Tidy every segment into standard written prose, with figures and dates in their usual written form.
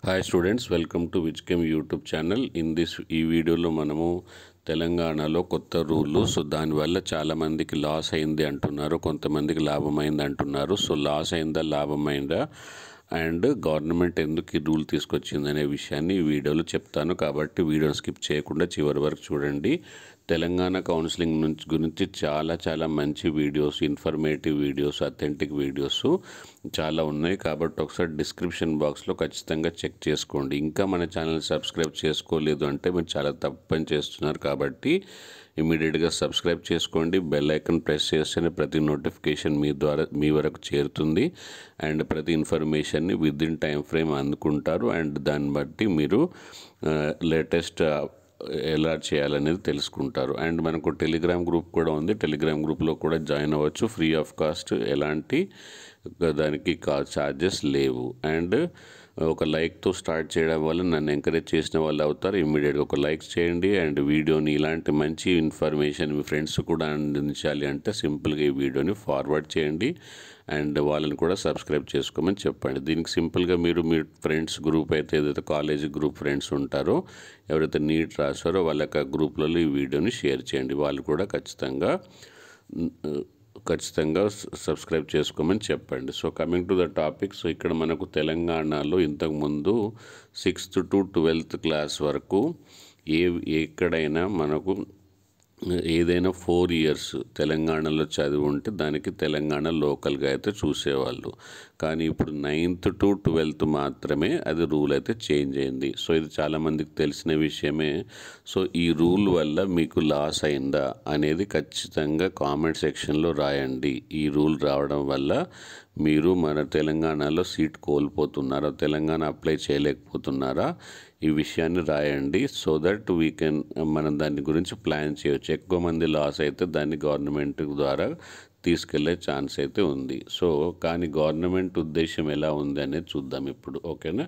Hi students, welcome to Vizchem YouTube channel. ఈ వీడియోలో మనము తెలంగాణలో కొత్త రూలు. సో దానివల్ల చాలామందికి లాస్ అయింది అంటున్నారు, కొంతమందికి లాభమైంది అంటున్నారు. సో లాస్ అయిందా, లాభమైందా, అండ్ గవర్నమెంట్ ఎందుకు ఈ రూల్ తీసుకొచ్చింది అనే విషయాన్ని ఈ వీడియోలో చెప్తాను. కాబట్టి వీడియోని స్కిప్ చేయకుండా చివరి వరకు చూడండి. తెలంగాణ కౌన్సిలింగ్ గురించి చాలా మంచి videos, informative videos, authentic videos చాలా ఉన్నాయి. కాబట్టి ఒకసారి డిస్క్రిప్షన్ బాక్స్లో ఖచ్చితంగా చెక్ చేసుకోండి. ఇంకా మన ఛానల్ సబ్స్క్రైబ్ చేసుకోలేదు అంటే మీరు చాలా తప్పు పని చేస్తున్నారు. కాబట్టి ఇమీడియట్గా సబ్స్క్రైబ్ చేసుకోండి. బెల్ ఐకాన్ ప్రెస్ చేస్తేనే ప్రతి నోటిఫికేషన్ మీ వరకు చేరుతుంది. అండ్ ప్రతి ఇన్ఫర్మేషన్ని విదిన్ టైం ఫ్రేమ్ అందుకుంటారు. అండ్ దాన్ని బట్టి మీరు లేటెస్ట్ ఎలా చేయాలనేది తెలుసుకుంటారు. అండ్ మనకు టెలిగ్రామ్ గ్రూప్ కూడా ఉంది. టెలిగ్రామ్ గ్రూప్లో కూడా జాయిన్ అవ్వచ్చు, ఫ్రీ ఆఫ్ కాస్ట్. ఎలాంటి దానికి ఛార్జెస్ లేవు. అండ్ ఒక లైక్తో స్టార్ట్ చేయడం వల్ల నన్ను ఎంకరేజ్ చేసిన వాళ్ళు అవుతారు. ఇమ్మీడియట్గా ఒక లైక్ చేయండి. అండ్ వీడియోని ఇలాంటి మంచి ఇన్ఫర్మేషన్ మీ ఫ్రెండ్స్ కూడా అందించాలి అంటే సింపుల్గా ఈ వీడియోని ఫార్వర్డ్ చేయండి. అండ్ వాళ్ళని కూడా సబ్స్క్రైబ్ చేసుకోమని చెప్పండి. దీనికి సింపుల్గా మీరు మీ ఫ్రెండ్స్ గ్రూప్ అయితే ఏదైతే కాలేజ్ గ్రూప్ ఫ్రెండ్స్ ఉంటారో, ఎవరైతే నీట్ రాస్తారో వాళ్ళకి ఆ గ్రూప్లలో ఈ వీడియోని షేర్ చేయండి. వాళ్ళు కూడా ఖచ్చితంగా సబ్స్క్రైబ్ చేసుకోమని చెప్పండి. So coming to the topic. So ఇక్కడ మనకు తెలంగాణలో ఇంతకుముందు 6th to 12th క్లాస్ వరకు ఎక్కడైనా మనకు ఏదైనా 4 years తెలంగాణలో చదివి ఉంటే దానికి తెలంగాణ లోకల్గా అయితే చూసేవాళ్ళు. కానీ ఇప్పుడు 9th to 12th మాత్రమే అది రూల్ అయితే చేంజ్ అయింది. సో ఇది చాలామందికి తెలిసిన విషయమే. సో ఈ రూల్ వల్ల మీకు లాస్ అయిందా అనేది ఖచ్చితంగా కామెంట్ సెక్షన్లో రాయండి. ఈ రూల్ రావడం వల్ల మీరు మన తెలంగాణలో సీట్ కోల్పోతున్నారా, తెలంగాణ అప్లై చేయలేకపోతున్నారా, ఈ విషయాన్ని రాయండి. సో దట్ మనం దాని గురించి ప్లాన్ చేయొచ్చు. ఎక్కువ మంది లాస్ అయితే దాన్ని గవర్నమెంట్ ద్వారా తీసుకెళ్లే ఛాన్స్ అయితే ఉంది. సో కానీ గవర్నమెంట్ ఉద్దేశం ఎలా ఉంది అనేది చూద్దాం ఇప్పుడు, ఓకేనా.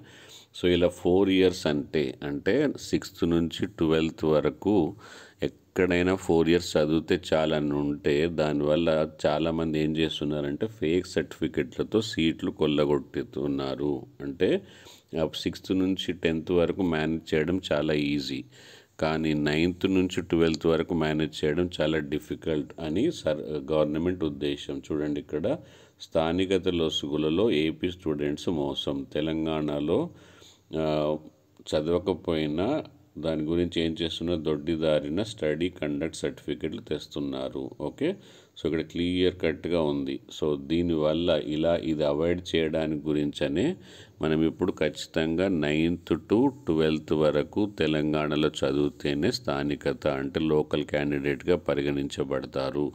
సో ఇలా 4 years అంటే 6th నుంచి 12th వరకు ఎక్కడైనా 4 years చదివితే చాలని ఉంటే, దానివల్ల చాలామంది ఏం చేస్తున్నారంటే ఫేక్ సర్టిఫికెట్లతో సీట్లు కొల్లగొట్టుతున్నారు. అంటే 6th నుంచి 10th వరకు మేనేజ్ చేయడం చాలా ఈజీ, కానీ 9th నుంచి 12th వరకు మేనేజ్ చేయడం చాలా డిఫికల్ట్ అని గవర్నమెంట్ ఉద్దేశం. చూడండి ఇక్కడ, స్థానికత లొసుగులలో ఏపీ స్టూడెంట్స్ మోసం. తెలంగాణలో చదవకపోయినా దాని గురించి ఏం చేస్తున్నారు, దొడ్డిదారిన స్టడీ కండక్ట్ సర్టిఫికెట్లు తెస్తున్నారు. ఓకే, సో ఇక్కడ క్లియర్ కట్గా ఉంది. సో దీనివల్ల ఇది అవాయిడ్ చేయడానికి గురించనే మనం ఇప్పుడు ఖచ్చితంగా 9th to 12th వరకు తెలంగాణలో చదివితేనే స్థానికత అంటే లోకల్ క్యాండిడేట్గా పరిగణించబడతారు.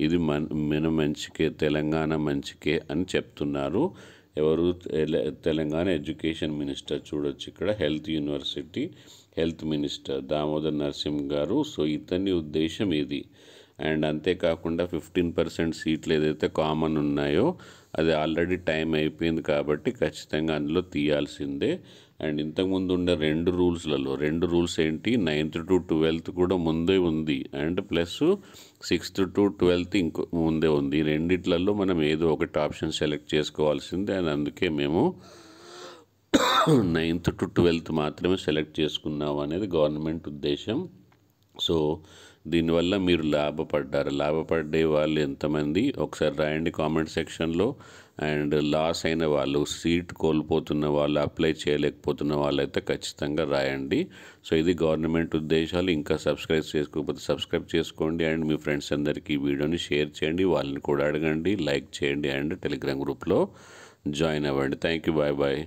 ఇది మన మంచికే, తెలంగాణ మంచికే అని చెప్తున్నారు. ఎవరు, తెలంగాణ ఎడ్యుకేషన్ మినిస్టర్. చూడొచ్చు ఇక్కడ, హెల్త్ మినిస్టర్ దామోదర్ నరసింహ్ గారు. సో ఇతని ఉద్దేశం ఇది. అండ్ అంతేకాకుండా 15% సీట్లు ఏదైతే కామన్ ఉన్నాయో అది ఆల్రెడీ టైం అయిపోయింది కాబట్టి ఖచ్చితంగా అందులో తీయాల్సిందే. అండ్ ఇంతకుముందు ఉండే 2 రూల్స్ ఏంటి, 9th to 12th కూడా ముందే ఉంది, and plus 6th to 12th ఇంకో ముందే ఉంది. ఈ రెండిట్లలో మనం ఏదో ఒకటి ఆప్షన్ సెలెక్ట్ చేసుకోవాల్సిందే. అండ్ అందుకే మేము 9th to 12th మాత్రమే సెలెక్ట్ చేసుకున్నాం అనేది గవర్నమెంట్ ఉద్దేశం. సో దీనివల్ల మీరు లాభపడే వాళ్ళు ఎంతమంది ఒకసారి రాయండి కామెంట్ సెక్షన్లో. అండ్ లాస్ అయిన వాళ్ళు, సీట్ కోల్పోతున్న వాళ్ళు, అప్లై చేయలేకపోతున్న వాళ్ళు అయితే ఖచ్చితంగా రాయండి. సో ఇది గవర్నమెంట్ ఉద్దేశాలు. ఇంకా సబ్స్క్రైబ్ చేసుకోకపోతే సబ్స్క్రైబ్ చేసుకోండి. అండ్ మీ ఫ్రెండ్స్ అందరికీ ఈ వీడియోని షేర్ చేయండి, వాళ్ళని కూడా అడగండి, లైక్ చేయండి, అండ్ టెలిగ్రామ్ గ్రూప్లో జాయిన్ అవ్వండి. Thank you, bye.